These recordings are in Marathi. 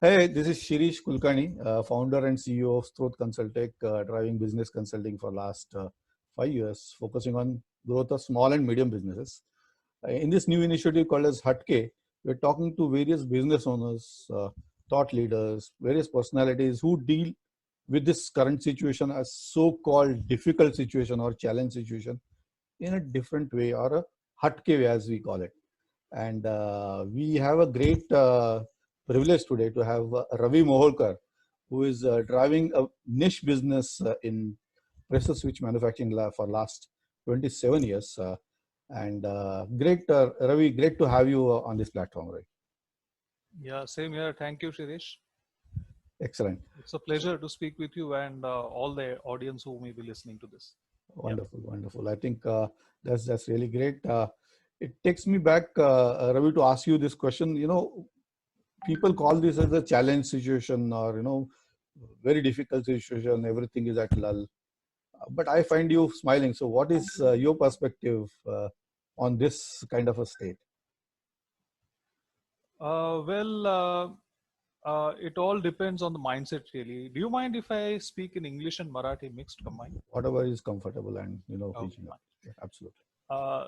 Hey, this is Shirish Kulkarni, founder and CEO of Strot Consultech, driving business consulting for last 5 years, focusing on growth of small and medium businesses. In this new initiative called as Hatke, we're talking to various business owners, thought leaders, various personalities who deal with this current situation as so-called difficult situation or challenge situation in a different way, or a Hatke way as we call it. And we have a great privilege today to have Ravi Moholkar, who is driving a niche business in pressure switch manufacturing for last 27 years. And great, Ravi, great to have you on this platform, right? Yeah, same here. Thank you, Shirish. Excellent. It's a pleasure to speak with you and all the audience who may be listening to this. Yeah. Wonderful, wonderful. I think that's really great. It takes me back, Ravi, to ask you this question. People call this as a challenge situation, or very difficult situation. Everything is at lull. But I find you smiling. So, what is your perspective on this kind of a state? It all depends on the mindset, really. Do you mind if I speak in English and Marathi mixed combined? Whatever is comfortable and Okay, reaching up. fine. Yeah, absolutely.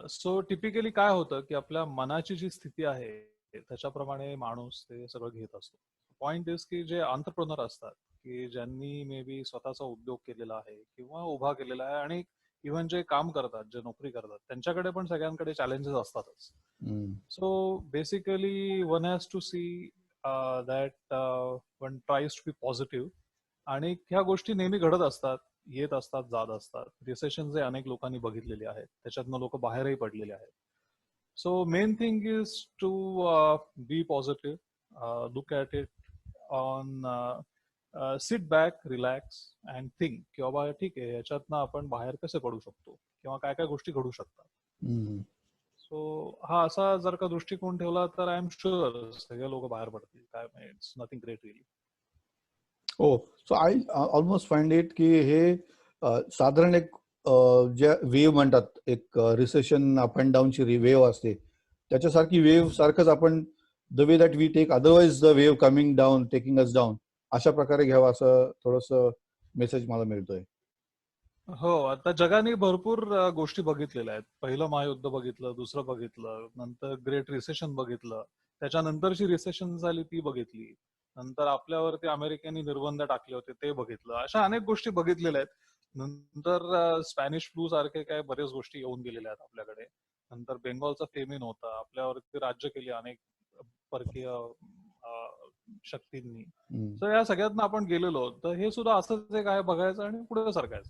So typically काय होतं की आपल्या मनाची जी स्थिती आहे त्याच्याप्रमाणे माणूस ते सगळं घेत असतो. पॉइंट इज की जे अंतरप्रोनर असतात की ज्यांनी मे बी स्वतःचा उद्योग केलेला आहे किंवा उभा केलेला आहे आणि इव्हन जे काम करतात जे नोकरी करतात त्यांच्याकडे पण सगळ्यांकडे चॅलेंजेस असतातच. Mm. So basically one has to see that one tries to be positive आणि ह्या गोष्टी नेहमी घडत असतात, येत असतात, जात असतात. रिसेशन जे अनेक लोकांनी बघितलेले आहेत त्याच्यातनं लोक बाहेरही पडलेले आहेत. So main thing is to be positive, look at it on sit back, relax and think की बाबा ठीक आहे याच्यातनं आपण बाहेर कसे पडू शकतो किंवा काय काय गोष्टी घडू शकतात. Mm. सो हा असा जर का दृष्टिकोन ठेवला तर आय एम शुअर सगळे लोक बाहेर पडतील. काय it's nothing great relief. Oh, so I almost find it की हे साधारण एक जे वेव्ह म्हणतात, एक रिसेशन अप अँड डाऊनची वेव्ह असते, त्याच्यासारखी वेव्ह सारखंच आपण the way that we take otherwise the wave coming down taking us down, अशा प्रकारे घ्यावं असं थोडस मेसेज मला मिळतोय. हो, आता जगाने भरपूर गोष्टी बघितलेल्या आहेत. पहिलं महायुद्ध बघितलं, दुसरं बघितलं, नंतर ग्रेट रिसेशन बघितलं, त्याच्यानंतरची रिसेशन झाली ती बघितली, नंतर आपल्यावरती अमेरिकेने निर्बंध टाकले होते ते बघितलं. अशा अनेक गोष्टी बघितलेल्या आहेत. नंतर स्पॅनिश फ्लू सारखे काय बऱ्याच गोष्टी येऊन गेलेल्या आहेत आपल्याकडे. नंतर बेंगॉलचा फेमिन होता, आपल्यावरती राज्य केली अनेक परकीय शक्तींनी. सो या सगळ्यातनं आपण गेलेलो, तर हे सुद्धा असंच एक आहे बघायचं आणि पुढे सरकायचं.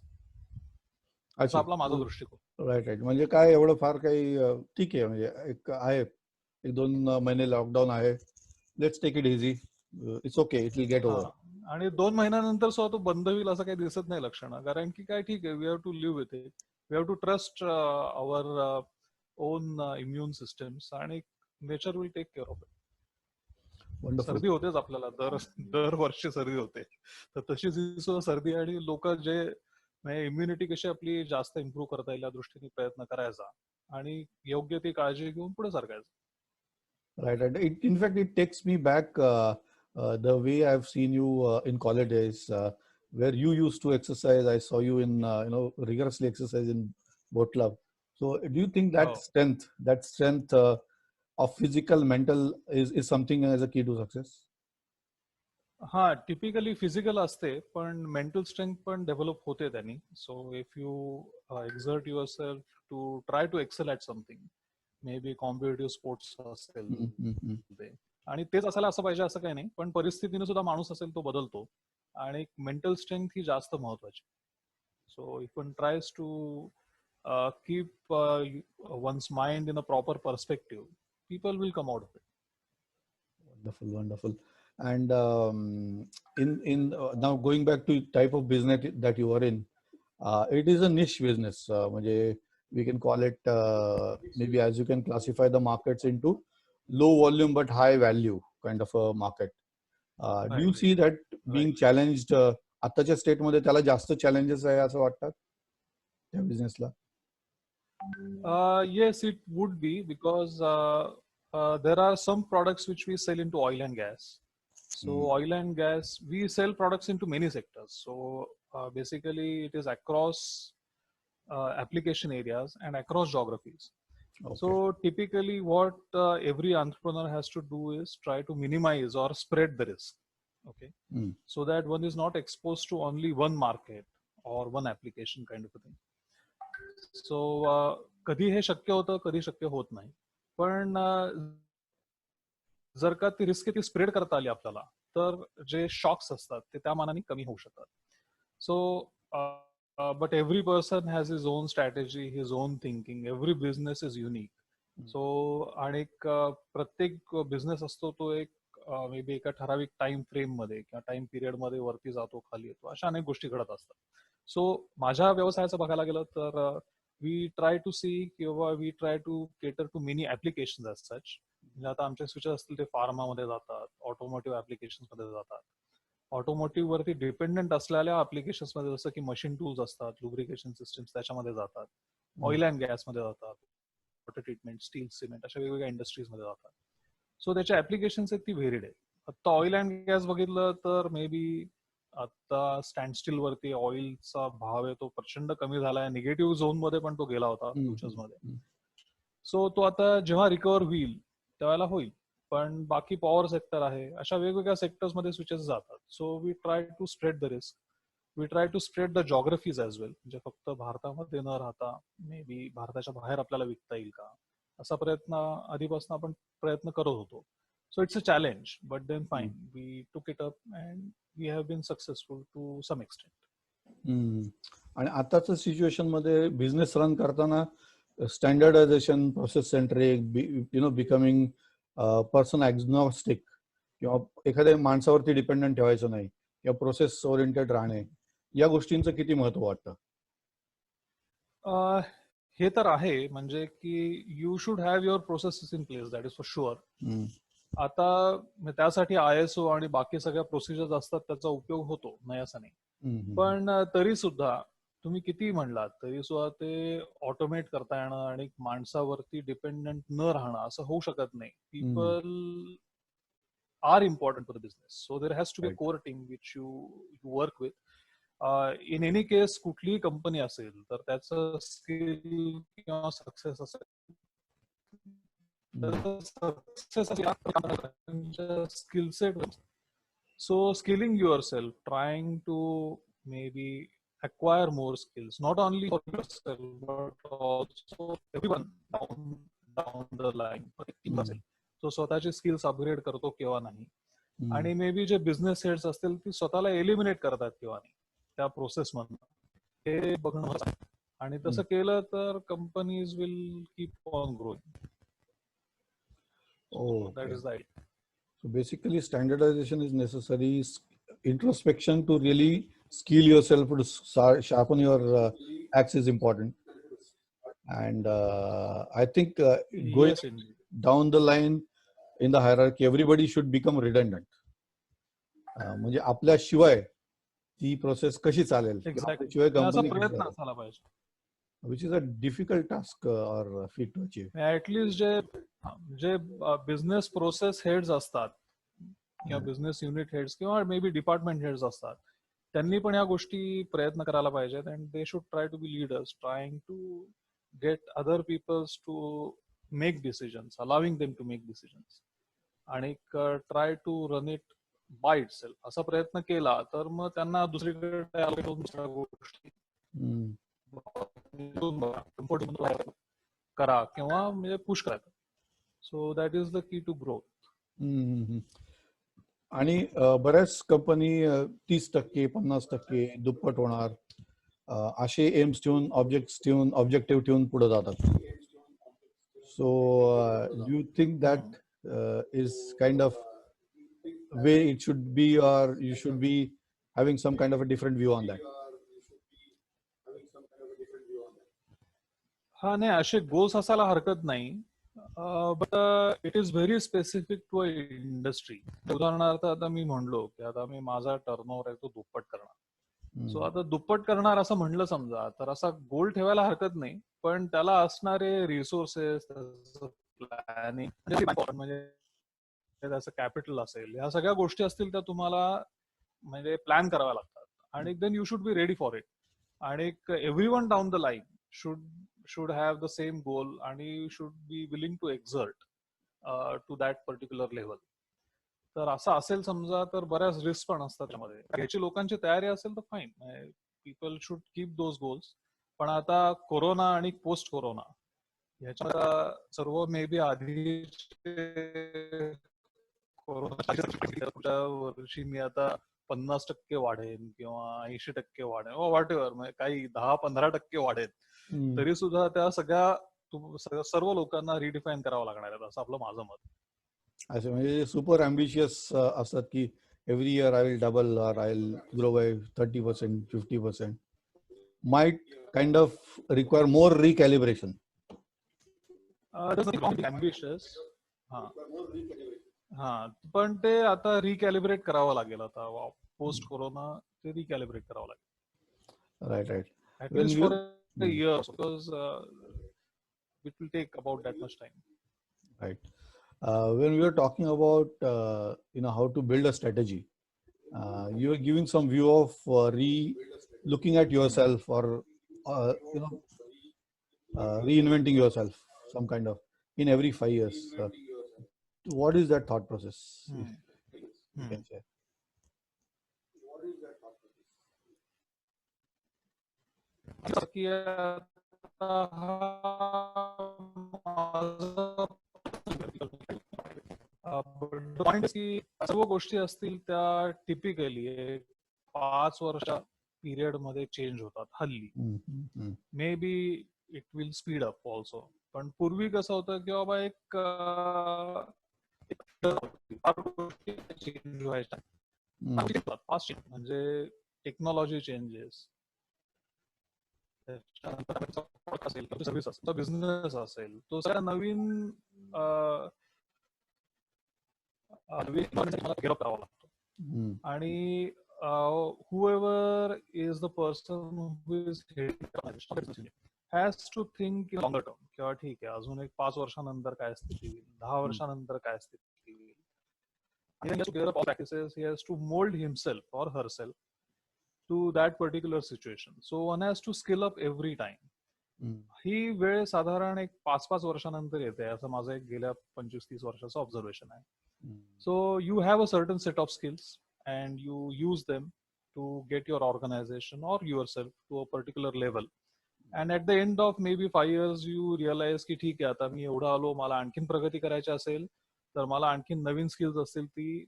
असा अच्छा, आपला माझा दृष्टिकोन. Right right. म्हणजे काय एवढं फार काही ठीक आहे, म्हणजे एक आहे, एक 2 महिने लॉकडाऊन आहे, let's take it easy, it's okay, it will get हा, ओव्हर. आणि 2 महिन्यानंतर सुद्धा तो बंद होईल असं काही दिसत नाही लक्षणं. कारण की काय ठीक आहे, we have to live with it, we have to trust our own immune systems आणि nature will take care of it. Wonderful. सर्दी होतेच आपल्याला, दरवर्षी सर्दी होते, तर तशीच ही सुद्धा सर्दी. आणि लोक जे इम्युनिटी कशी आपली जास्त इम्प्रूव्ह करता येईल या दृष्टीने प्रयत्न करायचा आणि योग्य ती काळजी घेऊन पुढे सरकायचं. Right, right. In fact, it takes me back the way I've seen you in college days, where you used to exercise. I saw you in rigorously exercise in boat club. So, do you think हो. that strength of physical, mental is something as a key to success? हा, टिपिकली फिजिकल असते पण मेंटल स्ट्रेंथ पण डेव्हलप होते त्यांनी. So if you exert yourself to try to excel at something, maybe competitive sports असेल Mm-hmm. ते, आणि तेच असायला असं पाहिजे असं काही नाही, पण परिस्थितीने सुद्धा माणूस असेल तो बदलतो आणि मेंटल स्ट्रेंथ ही जास्त महत्वाची. So if one tries to keep one's mind in a proper perspective, people will come out of it. Wonderful, wonderful. And in now going back to type of business that you are in, it is a niche business. म्हणजे we can call it maybe, as you can classify the markets into low volume but high value kind of a market. Do you see that being challenged? आताच्या स्टेट मध्ये त्याला जास्त challenges आहे असं वाटतात त्या बिझनेसला? Yes, it would be because there are some products which we sell into oil and gas. So oil and gas, we sell products into many sectors. So basically it is across application areas and across geographies. Okay. So typically what every entrepreneur has to do is try to minimize or spread the risk. Okay. So that one is not exposed to only one market or one application kind of a thing. So कधी हे शक्य होतं, कधी शक्य होत नाही. पण जर का ती रिस्क ती स्प्रेड करता आली आपल्याला, तर जे शॉक्स असतात ते त्या मानाने कमी होऊ शकतात. So but every person has his on strategy, his on thinking. Every business is unique. So आणि प्रत्येक बिझनेस असतो तो एक मे बी एका ठराविक टाइम फ्रेम मध्ये किंवा टाइम पिरियड मध्ये वरती जातो, खाली येतो, अशा अनेक गोष्टी घडत असतात. सो माझ्या व्यवसायाचं बघायला गेलं तर वी ट्राय टू सी किंवा we try to cater to many applications as such. म्हणजे आता आमचे स्विचेस असतील ते फार्मामध्ये जातात, ऑटोमोटिव्ह ऍप्लिकेशन्स मध्ये जातात. ऑटोमोटिव्ह वरती डिपेंडंट असलेल्या ऍप्लिकेशन्स मध्ये जसं की मशीन टूल्स असतात, लुब्रिकेशन सिस्टम्स त्याच्यामध्ये जातात, ऑइल अँड गॅस मध्ये जातात, वॉटर ट्रीटमेंट, स्टील, सिमेंट, अशा वेगवेगळ्या इंडस्ट्रीज मध्ये जातात. सो त्याच्या ऍप्लिकेशन्स आहेत ती व्हेरिड आहे. आता ऑइल अँड गॅस बघितलं तर मे बी आता स्टँडस्टिल वरती ऑइलचा भाव आहे तो प्रचंड कमी झालाय. निगेटिव्ह झोन मध्ये पण तो गेला होता फ्युचर्स मध्ये. सो तो आता जेव्हा रिकव्हर होईल त्यावेळेला होईल. पण बाकी पॉवर सेक्टर आहे, अशा वेगवेगळ्या सेक्टर्स मध्ये स्विचेस जातात. So we try to spread the risk. We try to spread the geographies as well. म्हणजे फक्त भारतामध्ये न राहता मे बी भारताच्या बाहेर आपल्याला विकता येईल का, असा प्रयत्न आधीपासून आपण प्रयत्न करत होतो. So it's a challenge, but then fine, we took it up and we have been successful to some extent. आणि आताच्या सिच्युएशन मध्ये बिझनेस रन करताना standardisation, process centric, becoming person agnostic किंवा एखाद्या माणसावरती डिपेंडंट ठेवायचं नाही किंवा प्रोसेस ओरिएंटेड राहणे, या गोष्टींचं किती महत्व वाटतं? हे तर आहे, म्हणजे की you should have your processes in place, that is for sure. आता त्यासाठी ISO आणि बाकी सगळ्या प्रोसिजर्स असतात, त्याचा उपयोग होतो, नाही असं नाही. पण तरी सुद्धा तुम्ही किती म्हणलात तरी सुद्धा ते ऑटोमेट करता येणं आणि माणसावरती डिपेंडंट न राहणं असं होऊ शकत नाही. People are important for the business. So there has to be core team which you work with. In any case कुठलीही कंपनी असेल तर त्याचं स्किल किंवा सक्सेस असेल, skill set. So skilling yourself, trying to maybe acquire more skills, not only for yourself but also everyone down the line. So स्वतःचे स्किल्स अपग्रेड करतो किंवा नाही, आणि may B J business heads असतील ती स्वतःला एलिमिनेट करतात किंवा नाही त्या प्रोसेस मधून, हे बघणं. आणि तसं केलं तर companies will keep on growing. Oh, that is the idea. So basically standardization is necessary. Introspection to really skill yourself to sharpen your axe is important. And I think going down the line in the hierarchy, everybody should become redundant. म्हणजे आपल्या शिवाय ती प्रोसेस कशी चालेल, शिवाय कंपनी प्रयत्न असायला पाहिजे, which is a difficult task or feat to achieve. At least जे बिझनेस प्रोसेस हेड्स असतात किंवा बिझनेस युनिट हेड्स किंवा मे बी डिपार्टमेंट हेड्स असतात, त्यांनी पण या गोष्टी प्रयत्न करायला पाहिजेत. And they should try to be leaders, trying to get other peoples to make decisions, allowing them to make decisions, आणि try to run it by itself. असा प्रयत्न केला तर मग त्यांना दुसरीकडे दुसऱ्या गोष्टी करा किंवा म्हणजे पुश करायचं. So that is the key to growth. आणि बऱ्याच कंपनी 30%, 50%, दुप्पट होणार असे एम्स ठेवून, ऑब्जेक्टिव्ह ठेवून पुढे जातात. So do you think that is kind of way it should be, or you should be having some kind of a different view on that? हा, नाही, असे गोल्स असायला हरकत नाही, but it is very specific to a industry. उदाहरणार्थ आता मी म्हणलो की आता मी माझा टर्नओव्हर आहे तो दुप्पट करणार. सो आता दुप्पट करणार असं म्हणलं समजा, तर असा गोल ठेवायला हरकत नाही, पण त्याला असणारे रिसोर्सेस, प्लॅनिंग म्हणजे त्याचं कॅपिटल असेल, ह्या सगळ्या गोष्टी असतील त्या तुम्हाला म्हणजे प्लॅन कराव्या लागतात आणि then you should be ready for it. आणि everyone down the line should have the same goal आणि should be willing to exert to that particular level. तर असं असेल समजा तर बऱ्याच रिस्क पण असतात त्यामध्ये. याची लोकांची तयारी असेल तर fine, people should keep those goals. पण आता कोरोना आणि पोस्ट कोरोना ह्याच्या सर्व मे बी आधी पुढच्या वर्षी मी आता 50% वाढेन किंवा 80% वाढेन व्हॉट एव्हर, म्हणजे काही 10-15% वाढेन, तरी सुद्धा त्या सगळ्या सर्व लोकांना रिडिफाईन करावं लागणार आहे, असं आपलं माझं मत. अच्छा, म्हणजे सुपर अम्बिशियस असतात की every year I will double or I will grow by 30%, 50%. Might kind of require more recalibration. Ambitious. हा, पण ते आता रिकॅलिब्रेट करावं लागेल. आता पोस्ट कोरोना ते रिकॅलिब्रेट करावं लागेल. Right. At least for a year, because it will take about that much time. Right. When we were talking about how to build a strategy, you were giving some view of looking at yourself or reinventing yourself, some kind of in every 5 years. What is that thought process? If you can share. Point की सर्व गोष्टी असतील त्या टिपिकली 5 वर्षा पिरियड मध्ये चेंज होतात हल्ली. May be it will speed up also. पण पूर्वी कसं होतं की बाबा एक चेंज व्हायच्या म्हणजे टेक्नॉलॉजी चेंजेस, असेल सर्व्हिस असेल, बिझनेस असेल, तो सगळ्या नवीन करावा लागतो. आणि whoever is the person who is has to think in longer term. किंवा ठीक आहे, अजून एक 5 वर्षानंतर काय स्थिती होईल, 10 वर्षानंतर काय स्थिती होईल. He has to gather all practices. He has to mold himself or herself to that particular situation. So one has to skill up every time. ही वेळ साधारण एक 5-5 वर्षानंतर येते, असं माझं एक गेल्या 25-30 वर्षाचं ऑब्झर्वेशन आहे. So you have a certain set of skills and you use them to get your organization or yourself to a particular level. And at the end of maybe 5 years you realize की ठीक आहे, आता मी एवढं आलो, मला आणखीन प्रगती करायची असेल तर मला आणखीन नवीन स्किल्स असतील ती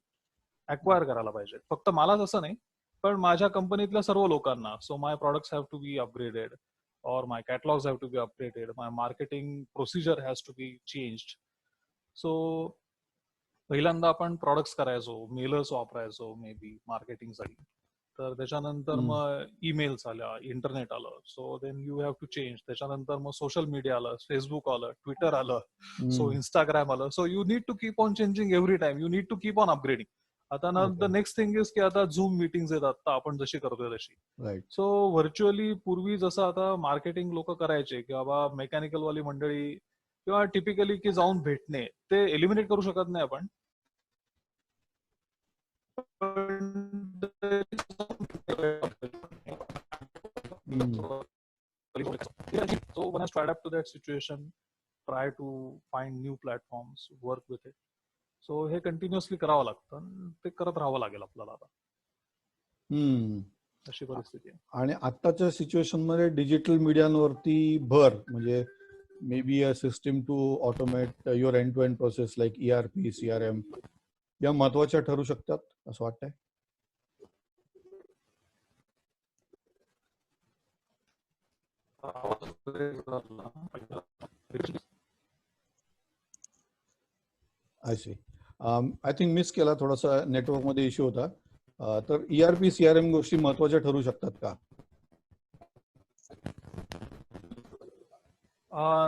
अक्वायर करायला पाहिजे. फक्त मलाच असं नाही, पण माझ्या कंपनीतल्या सर्व लोकांना. So my products have to be upgraded or my catalogs have to be updated, my marketing procedure has to be changed. So पहिल्यांदा आपण प्रॉडक्ट्स करायचो, मेलर्स वापरायचो मे बी मार्केटिंगसाठी, तर त्याच्यानंतर मग ईमेल्स आल्या, इंटरनेट आलं, so then you have to change. त्याच्यानंतर मग सोशल मीडिया आलं, फेसबुक आलं, ट्विटर आलं, सो इंस्टाग्राम आलं. So you need to keep on changing every time, you need to keep on upgrading. आता ना द नेक्स्ट थिंग इज की आता झूम मीटिंग्स येतात, आता आपण जशी करतोय तशी. सो व्हर्च्युअली पूर्वी जसं आता मार्केटिंग लोक करायचे की बाबा मेकॅनिकल वाली मंडळी किंवा टिपिकली की जाऊन भेटणे, ते एलिमिनेट करू शकत नाही आपण. So one has to adapt to that situation, try to find new platforms, work with it. So हे कंटिन्युअसली करावं लागतं, ते करत राहावं लागेल आपल्याला आता. अशी परिस्थिती आहे. आणि आताच्या सिच्युएशन मध्ये डिजिटल मीडियावरती भर, म्हणजे maybe a system to automate your end to end process like ERP, CRM या महत्वाच्या ठरू शकतात असं वाटतंय. I see. I think miss केला, थोडासा नेटवर्क मध्ये इश्यू होता. तर ERP, CRM गोष्टी महत्वाच्या ठरू शकतात का?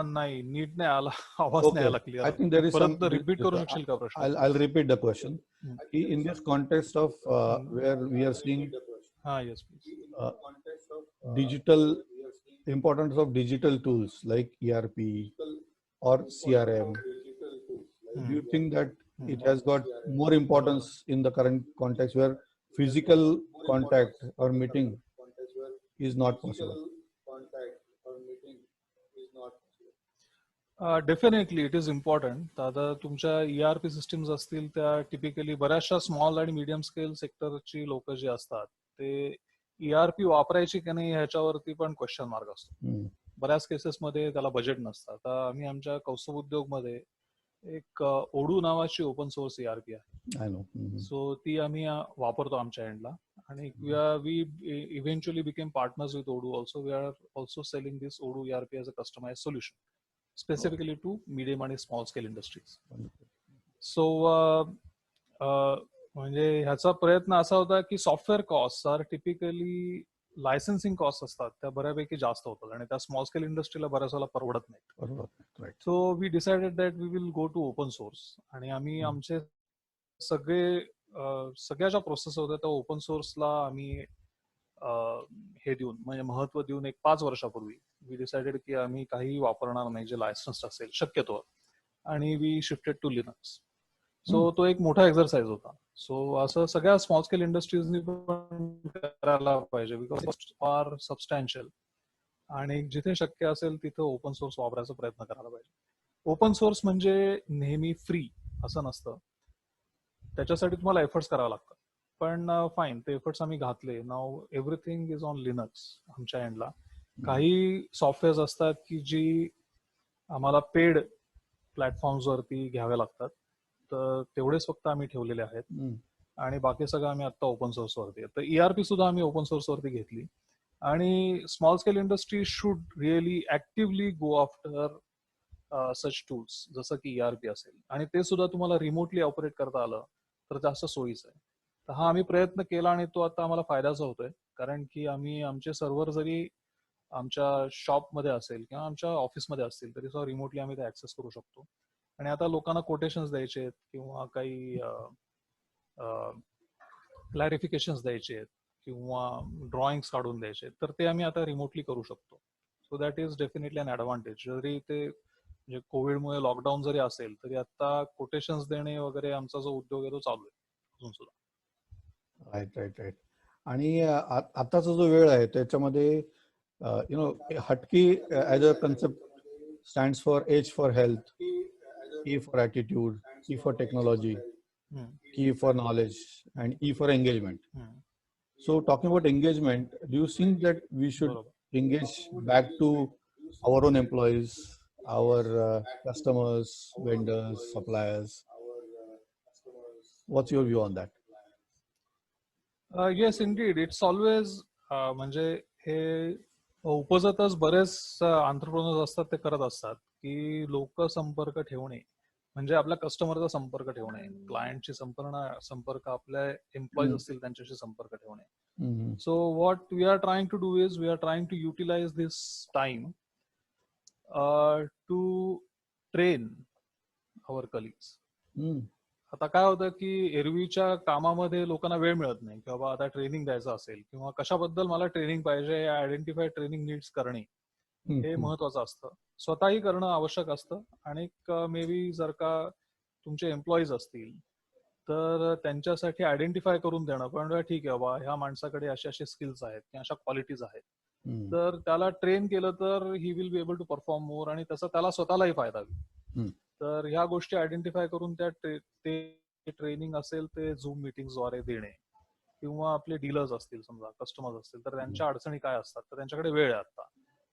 नाही, नीट नाही आला, आवाज नाही आला clear. I think there is some, repeat करू शकशील का प्रश्न? I'll repeat the question. In this context of where we are seeing yes please, digital importance of digital tools like ERP or CRM, do you think that it has got more importance in the current context where physical contact or meeting is not possible. Definitely it is important. आता तुमच्या ERP सिस्टीम्स असतील त्या टिपिकली बऱ्याचशा स्मॉल आणि मीडियम स्केल सेक्टरची लोक जी असतात ते ERP वापरायची की नाही ह्याच्यावरती पण क्वेश्चन मार्क असतो. बऱ्याच केसेसमध्ये त्याला बजेट नसतं. आता आम्ही आमच्या कौस्तुभ उद्योगमध्ये एक ओडू नावाची ओपन सोर्स ERP आहे. सो ती आम्ही वापरतो आमच्या एंडला आणि we eventually became partners with Odoo also. We are also selling this Odoo ERP as a customise solution specifically to medium and small scale industries. So म्हणजे ह्याचा प्रयत्न असा होता की software cost are typically licensing cost असतात त्या बऱ्यापैकी जास्त होतात आणि त्या स्मॉल स्केल इंडस्ट्रीला बऱ्याच वेळेला परवडत नाही. So we decided that we will go to open source आणि आम्ही आमचे सगळ्या ज्या प्रोसेस होत्या त्या ओपन सोर्सला आम्ही हे देऊन म्हणजे महत्व देऊन एक 5 वर्षापूर्वी वी डिसाइडेड की आम्ही काही वापरणार नाही जे लायसन्स असेल शक्यतो आणि we shifted to Linux. So तो एक मोठा एक्झरसाइज होता. सो असं सगळ्या स्मॉल स्केल इंडस्ट्रीजनी पण करायला पाहिजे बिकॉज आर सबस्टॅन्शियल आणि जिथे शक्य असेल तिथे ओपन सोर्स वापरायचा प्रयत्न करायला पाहिजे. ओपन सोर्स म्हणजे नेहमी फ्री असं नसतं, त्याच्यासाठी तुम्हाला एफर्ट्स करावे लागतात. पण फाईन ते एफर्ट्स आम्ही घातले. नाव एव्हरीथिंग इज ऑन लिनक्स आमच्या एंडला. काही सॉफ्टवेअर्स असतात की जी आम्हाला पेड प्लॅटफॉर्म्सवरती घ्यावे लागतात तर तेवढेच फक्त आम्ही ठेवलेले आहेत आणि बाकी सगळं आम्ही आता ओपन सोर्स वरती आहे. तर ERP सुद्धा आम्ही ओपन सोर्स वरती घेतली आणि small scale industry should really actively go after such tools जसं की ERP असेल आणि ते सुद्धा तुम्हाला रिमोटली ऑपरेट करता आलं तर जास्त सोयीचं आहे. तर हा आम्ही प्रयत्न केला आणि तो आता आम्हाला फायद्याचा होतोय कारण की आम्ही आमचे सर्व्हर जरी आमच्या शॉपमध्ये असेल किंवा आमच्या ऑफिसमध्ये असतील तरी सुद्धा रिमोटली आम्ही ते ऍक्सेस करू शकतो. आणि आता लोकांना कोटेशन्स द्यायचे आहेत किंवा काही क्लॅरिफिकेशन्स द्यायचे आहेत किंवा ड्रॉइंग्स काढून द्यायचे तर ते आम्ही आता रिमोटली करू शकतो. So that is definitely an advantage. जरी ते म्हणजे कोविडमुळे लॉकडाऊन जरी असेल तरी आता कोटेशन्स देणे वगैरे आमचा जो उद्योग आहे तो चालू आहे अजून सुद्धा. राईट. आणि आताचा जो वेळ आहे त्याच्यामध्ये Hatke as a concept stands for H for health, E for attitude, T for technology, K for knowledge, and E for engagement. So talking about engagement, do you think that we should engage back to our own employees, our customers, vendors, suppliers? What's your view on that? Yes Indeed it's always म्हणजे हे उपजतच बरेच एंटरप्रेन्योर्स असतात ते करत असतात की लोक संपर्क ठेवणे म्हणजे आपल्या कस्टमरचा संपर्क ठेवणे, क्लायंटशी संपर्क आपल्या एम्प्लॉईज असतील त्यांच्याशी संपर्क ठेवणे. So what we are trying to do is we are trying to utilise this time to train our colleagues. आता काय होतं की एरवीच्या कामामध्ये लोकांना वेळ मिळत नाही की बाबा आता ट्रेनिंग द्यायचं असेल किंवा कशाबद्दल मला ट्रेनिंग पाहिजे आयडेंटिफाय ट्रेनिंग नीड्स करणे हे महत्वाचं असतं. स्वतःही करणं आवश्यक असतं आणि मे बी जर का तुमचे एम्प्लॉईज असतील तर त्यांच्यासाठी आयडेंटिफाय करून देणं पण ठीक आहे बाबा ह्या माणसाकडे अशा अशा स्किल्स आहेत किंवा अशा क्वालिटीज आहेत तर त्याला ट्रेन केलं तर he will be able to perform more आणि त्याचा त्याला स्वतःलाही फायदा होईल. तर ह्या गोष्टी आयडेंटिफाय करून ते ट्रेनिंग असेल ते झूम मीटिंग्सद्वारे देणे किंवा आपले डीलर्स असतील समजा कस्टमर्स असतील तर त्यांच्या अडचणी काय असतात तर त्यांच्याकडे वेळ आहे आता.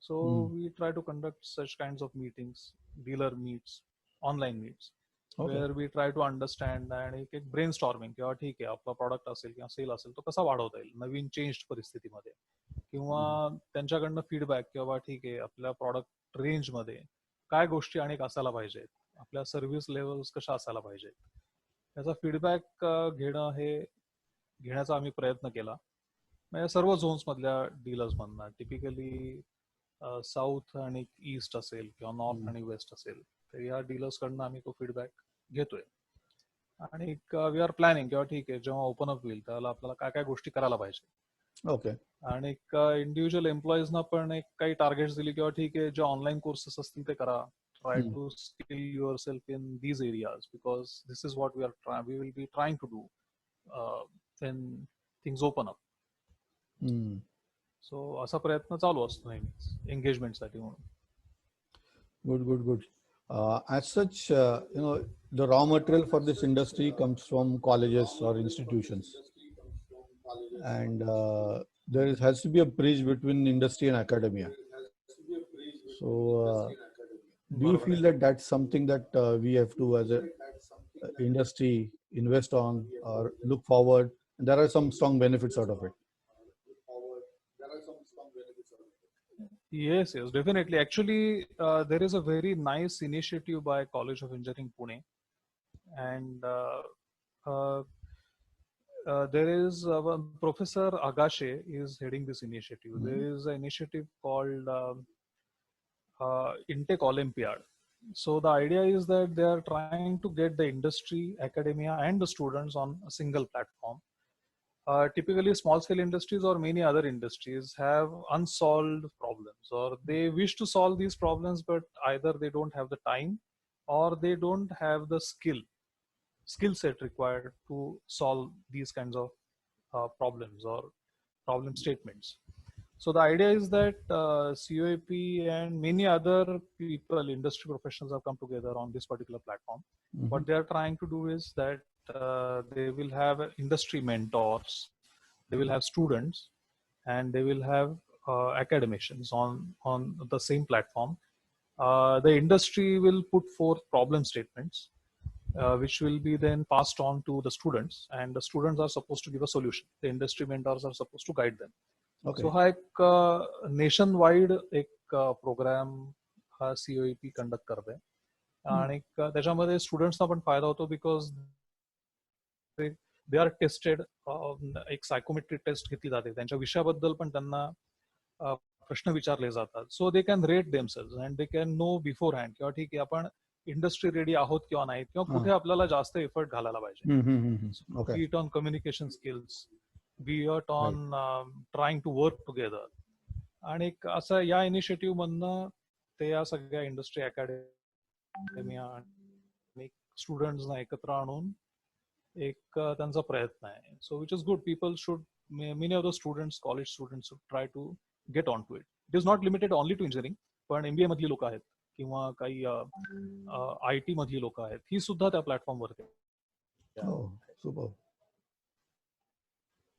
So we try to conduct such kind of meetings, dealer meets, online meets where we try to understand आणि एक ब्रेन स्टॉर्मिंग किंवा ठीक आहे आपला प्रॉडक्ट असेल किंवा सेल असेल तो कसा वाढवता येईल नवीन चेंज परिस्थितीमध्ये किंवा त्यांच्याकडनं फीडबॅक किंवा ठीक आहे आपल्या प्रॉडक्ट रेंजमध्ये काय गोष्टी अनेक असायला पाहिजेत, आपल्या सर्व्हिस लेवल्स कशा असायला पाहिजेत याचा फीडबॅक घेण्याचा आम्ही प्रयत्न केला. म्हणजे सर्व झोन्स मधल्या डीलर्स मधनं टिपिकली साऊथ आणि ईस्ट असेल किंवा नॉर्थ आणि वेस्ट असेल तर या डीलर्स कडनं आम्ही तो फीडबॅक घेतोय आणि वी आर प्लॅनिंग किंवा ठीक आहे जेव्हा ओपन अप होईल त्याला आपल्याला काय काय गोष्टी करायला पाहिजे. ओके. आणि इंडिव्हिज्युअल एम्प्लॉईजना पण एक काही टार्गेट्स दिली किंवा ठीक आहे जे ऑनलाईन कोर्सेस असतील ते करा, try to skill yourself in these areas, because this is what we will be trying to do when things open up. So असा प्रयत्न चालू असतो नेहमीच एंगेजमेंटसाठी म्हणून. Good. As such, the raw material for this industry comes from colleges or institutions, and there has to be a bridge between industry and academia. So, do you feel that that's something that we have to, as a industry, invest on or look forward? And there are some strong benefits out of it. Yes, definitely. Actually, there is a very nice initiative by College of Engineering Pune, and there is Professor Agashe is heading this initiative. There is an initiative called Intech Olympiad. So the idea is that they are trying to get the industry, academia, and the students on a single platform. Typically, small-scale industries or many other industries have unsolved problems, or they wish to solve these problems, but either they don't have the time or they don't have the skill set required to solve these kinds of problems or problem statements. So the idea is that COAP and many other people, industry professionals, have come together on this particular platform. What they are trying to do is that they will have industry mentors, they will have students, and they will have academicians on the same platform. The industry will put forth problem statements, which will be then passed on to the students, and the students are supposed to give a solution. The industry mentors are supposed to guide them. Okay. So हा एक नेशन वाईड एक प्रोग्राम हा COAP कंडक्ट करते आणि त्याच्यामध्ये स्टुडंट्सना पण फायदा होतो, बिकॉज दे आर टेस्टेड. एक सायकोमेट्रिक टेस्ट घेतली जाते, त्यांच्या विषयाबद्दल पण त्यांना प्रश्न विचारले जातात. So they can rate themselves and they can know beforehand किंवा ठीक आहे आपण इंडस्ट्री रेडी आहोत किंवा नाही, किंवा कुठे आपल्याला जास्त एफर्ट घालायला पाहिजे. बी it on communication skills, be it on trying to work together. आणि असं या इनिशिएटिव्ह मधनं ते या सगळ्या इंडस्ट्री, अकॅडमिया आणि स्टुडंट्सना एकत्र आणून एक त्यांचा प्रयत्न आहे. So which is good. People should, many of the students, college students should try to get on to it. It is not limited only to engineering, पण MBA मधली लोक आहेत किंवा काही IT मधली लोक आहेत, ही सुद्धा त्या प्लॅटफॉर्मवरती.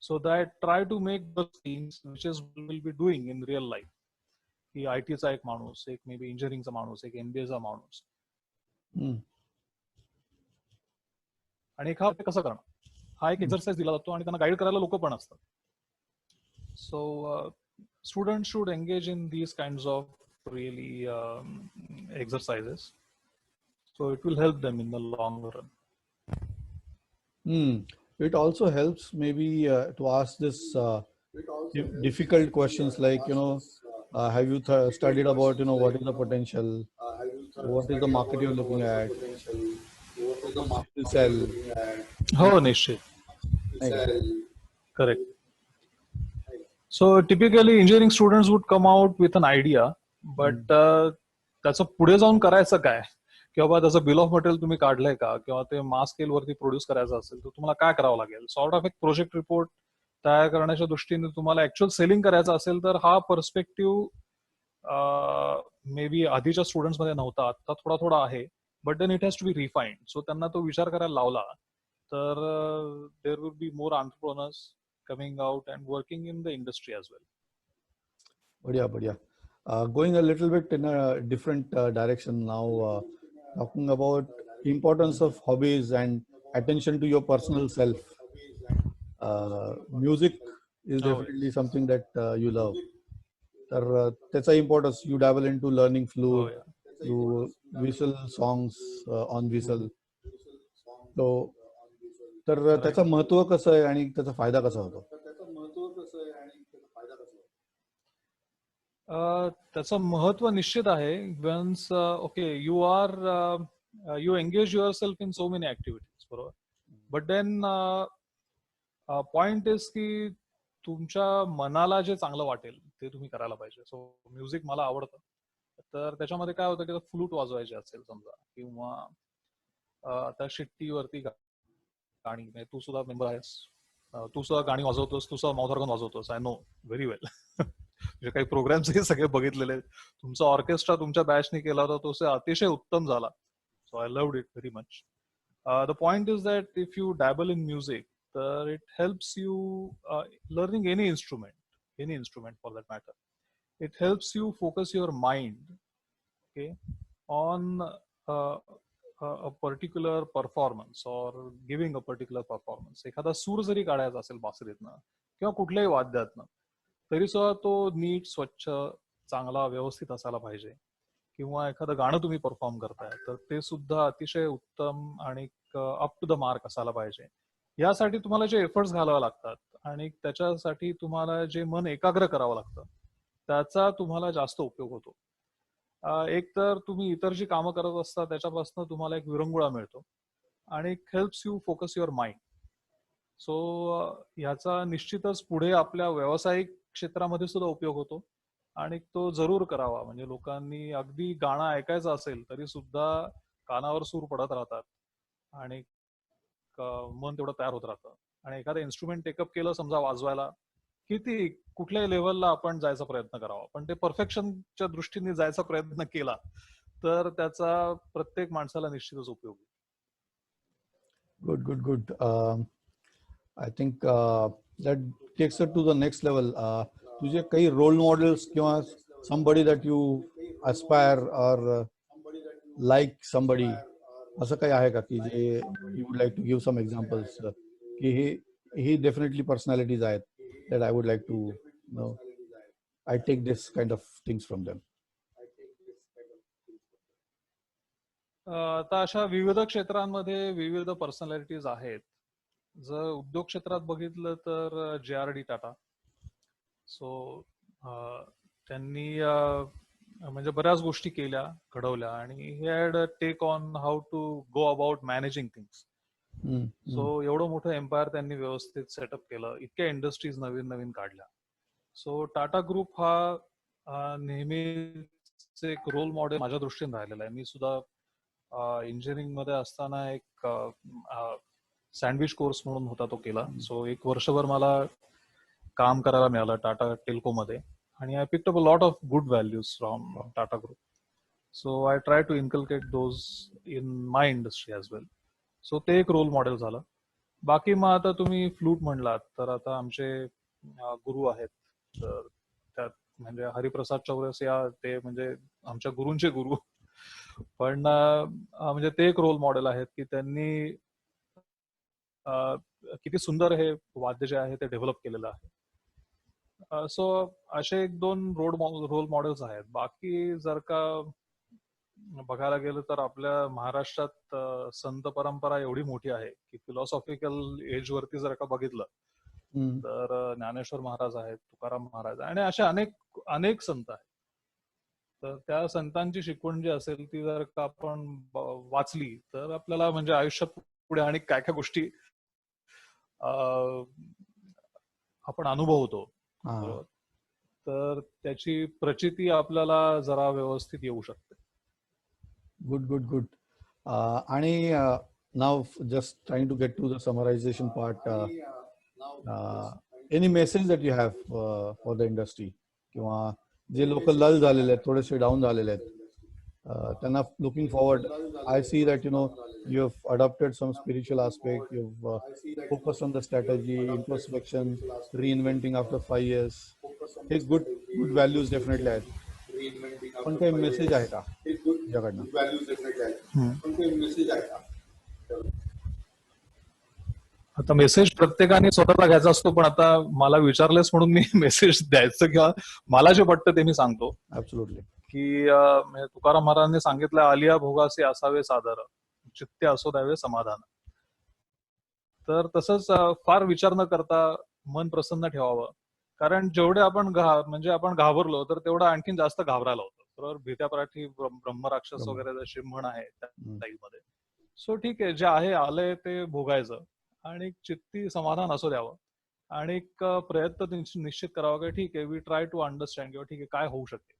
So that try to make the things which is will be doing in real life. की IT चा एक माणूस, एक मे बी इंजिनिअरिंगचा माणूस, एक MBA चा माणूस, आणि हा कसं करणं, हा एक एक्सरसाइज दिला जातो आणि त्यांना गाईड करायला लोक पण असतात. So student should engage in these kinds of really exercises. So it will help them in the long run. It also helps maybe to ask this difficult questions like, have you studied about, what is the potential, what is the market you're looking at, to sell. हो, निश्चित. Correct. So typically engineering students would come out with an idea, but त्याचं पुढे जाऊन करायचं काय, किंवा त्याचं बिल ऑफ मटेरियल तुम्ही काढलंय का, किंवा ते मास स्केल वरती प्रोड्यूस करायचं असेल तर तुम्हाला काय करावं लागेल. सॉर्ट ऑफ एक प्रोजेक्ट रिपोर्ट तयार करण्याच्या दृष्टीने तुम्हाला ऍक्च्युअल सेलिंग करायचं असेल तर हा पर्स्पेक्टिव्ह मे बी आधीच्या स्टुडंट्स मध्ये नव्हता, आता थोडा थोडा आहे, but then it has to be refined. So त्यांना तो विचार करायला लावला तर there will be more entrepreneurs coming out and working in the industry as well. Badhiya. Going a little bit in a different direction now, talking about importance of hobbies and attention to your personal self. Music is definitely something that you love. That's importance. You dabble into learning flute, you whistle songs on whistle. So तर त्याचं महत्व कसं आहे आणि त्याचा फायदा कसा होतो. त्याचं महत्व निश्चित आहे. Once okay you engage yourself in so many activities, बरोबर, बट देन पॉइंट इज की तुमच्या मनाला जे चांगलं वाटेल ते तुम्ही करायला पाहिजे. सो म्युझिक मला आवडतं, तर त्याच्यामध्ये काय होतं की फ्लूट वाजवायची असेल समजा, किंवा आता शिट्टीवरती गाणी, म्हणजे तू सुद्धा मेंबर आहेस, तू सुद्धा गाणी वाजवतोस, तू सुद्धा माउथ ऑर्गन वाजवतोस, आय नो व्हेरी वेल. म्हणजे काही प्रोग्राम्स हे सगळे बघितलेले. तुमचा ऑर्केस्ट्रा तुमच्या बॅचने केला होता, तो अतिशय उत्तम झाला. So I loved it very much. The point is that if you dabble in music, तर it helps you learning any instrument for that matter. It helps you focus your mind, okay, on uh, a particular performance or giving a particular performance. एखादा सूर जरी काढायचा असेल बासरीतनं किंवा कुठल्याही वाद्यातनं, तरी सुद्धा तो नीट, स्वच्छ, चांगला, व्यवस्थित असायला पाहिजे. किंवा एखादं गाणं तुम्ही परफॉर्म करताय तर ते सुद्धा अतिशय उत्तम आणि अप टू द मार्क असायला पाहिजे. यासाठी तुम्हाला जे एफर्ट्स घालावे लागतात आणि त्याच्यासाठी तुम्हाला जे मन एकाग्र करावं लागतं, त्याचा तुम्हाला जास्त उपयोग होतो. एक तर तुम्ही इतर जी कामं करत असता त्याच्यापासून तुम्हाला एक विरंगुळा मिळतो आणि helps you focus your mind. So ह्याचा निश्चितच पुढे आपल्या व्यावसायिक क्षेत्रामध्ये सुद्धा उपयोग होतो आणि तो जरूर करावा. म्हणजे लोकांनी अगदी गाणं ऐकायचं असेल तरी सुद्धा कानावर सूर पडत राहतात आणि मन तेवढं तयार होत राहतं. आणि एखादं इन्स्ट्रुमेंट टेकअप केलं समजा वाजवायला, किती कुठल्याही लेवलला आपण जायचा प्रयत्न करावा, पण ते परफेक्शनच्या दृष्टीने जायचा प्रयत्न केला तर त्याचा प्रत्येक माणसाला निश्चितच उपयोग होईल. Good. I think that takes it to the next level. तुझे काही रोल मॉडेल्स किंवा somebody that you aspire or like somebody, असं काही आहे का की जे you would like to give some examples, की he definitely personalities आहेत that I would like to know, I take this kind of things from them. आता अशा विविध क्षेत्रांमध्ये विविध पर्सनॅलिटीज आहेत. जर उद्योग क्षेत्रात बघितलं तर JRD टाटा. सो त्यांनी म्हणजे बऱ्याच गोष्टी केल्या, घडवल्या, आणि he had take on how to go about managing things. So एवढं मोठं एम्पायर त्यांनी व्यवस्थित सेटअप केलं, इतक्या इंडस्ट्रीज नवीन नवीन काढल्या. सो टाटा ग्रुप हा नेहमीच एक रोल मॉडेल माझ्या दृष्टीने राहिलेला आहे. मी सुद्धा इंजिनिअरिंग मध्ये असताना एक सँडविच कोर्स म्हणून होता, तो केला. सो एक वर्षभर मला काम करायला मिळालं टाटा टेल्को मध्ये, आणि I picked up a lot of good values from Tata group. So I try to inculcate those in my industry as well. So ते एक रोल मॉडेल झालं. बाकी मग आता तुम्ही फ्लूट म्हणलात तर आता आमचे गुरु आहेत, तर त्यात म्हणजे हरिप्रसाद चौरस या ते म्हणजे आमच्या गुरूंचे गुरु. पण म्हणजे ते एक रोल मॉडेल आहेत की त्यांनी किती सुंदर हे वाद्य जे आहे ते डेव्हलप केलेलं आहे. सो असे एक दोन रोल मॉडेल्स आहेत. बाकी जर का बघायला गेलं तर आपल्या महाराष्ट्रात संत परंपरा एवढी मोठी आहे की फिलॉसॉफिकल एज वरती जर का बघितलं तर ज्ञानेश्वर महाराज आहेत, तुकाराम महाराज, आणि असे अनेक संत आहेत. तर त्या संतांची शिकवण जी असेल ती जर का आपण वाचली तर आपल्याला म्हणजे आयुष्यात पुढे आणि काय काय गोष्टी आपण अनुभवतो, तर त्याची प्रचिती आपल्याला जरा व्यवस्थित येऊ शकते. गुड. आणि नाव just trying to get to the summarisation part, any message that you have for the industry, किंवा जे लोक लल झालेले आहेत, थोडेसे डाऊन झालेले आहेत, त्यांना looking forward, I see that you have adopted some spiritual aspect, you have focused on the strategy, introspection, reinventing after 5 years. हे गुड व्हॅल्यूज डेफिनेटली आहेत. पण काही मेसेज आहे का तुझ्याकडनं? आता मेसेज प्रत्येकाने स्वतःला घ्यायचा असतो, पण आता मला विचारलेस म्हणून मी मेसेज द्यायचं किंवा मला जे पटतं ते मी सांगतो. ऍब्सोल्युटली. की तुकाराम महाराजांनी सांगितलं, आलिया भोगासे असावे सादर, चित्ते असो द्यावे समाधान. तर तसंच फार विचार न करता मन प्रसन्न ठेवावं. कारण जेवढे आपण म्हणजे आपण घाबरलो तर तेवढं आणखीन जास्त घाबरायला होतं. बरोबर, भीत्या पाठी ब्रह्मराक्षस वगैरे जशी म्हण आहे त्या टाईपमध्ये. सो ठीक आहे, जे आहे आलंय ते भोगायचं आणि चित्ती समाधान असू द्यावं आणि एक प्रयत्न निश्चित करावा की ठीक आहे, वी ट्राय टू अंडरस्टँड, किंवा ठीक आहे काय होऊ शकते.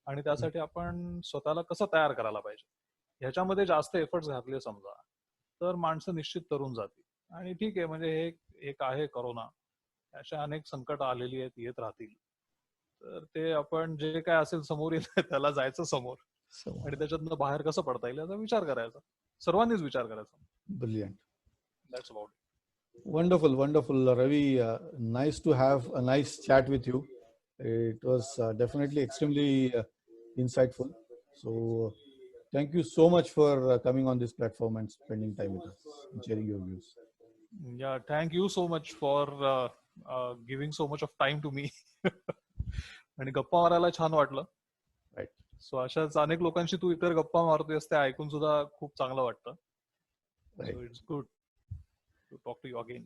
आणि त्यासाठी आपण स्वतःला कसं तयार करायला पाहिजे ह्याच्यामध्ये जास्त एफर्ट्स घातले समजा तर माणसं निश्चित तरुण जातील. आणि ठीक आहे म्हणजे हे एक आहे करोना, अशा अनेक संकट आलेली आहेत, येत राहतील. तर ते आपण जे काय असेल समोर येत त्याला जायचं समोर आणि त्याच्यातनं बाहेर कसं पडता येईल याचा विचार करायचा, सर्वांनीच विचार करायचा. Brilliant. That's about. Wonderful, wonderful, Ravi. Nice to have a nice chat with you. It was definitely extremely insightful. So, thank you so much for coming on this platform and spending time with us and sharing your views. Yeah, thank you so much for giving so much of time to me. आणि गप्पा मारायला छान वाटलं. Right. सो अशाच अनेक लोकांशी तू इतर गप्पा मारतोयस ते ऐकून सुद्धा खूप चांगलं वाटतं. Right. So it's good to talk to you again.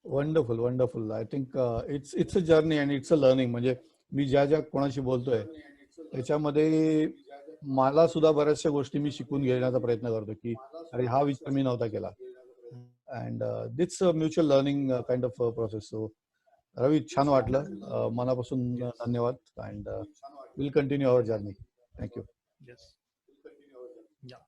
Wonderful, wonderful. I think it's a journey and it's a learning. म्हणजे मी ज्या ज्या कोणाशी बोलतोय त्याच्यामध्ये मला सुद्धा बऱ्याचशा गोष्टी मी शिकून घेण्याचा प्रयत्न करतो की अरे हा विचार मी नव्हता केला. And that's a mutual learning kind of process. So Ravi, छान वाटलं, मनापासून धन्यवाद. And will continue our journey. Thank you. Yes. Yeah.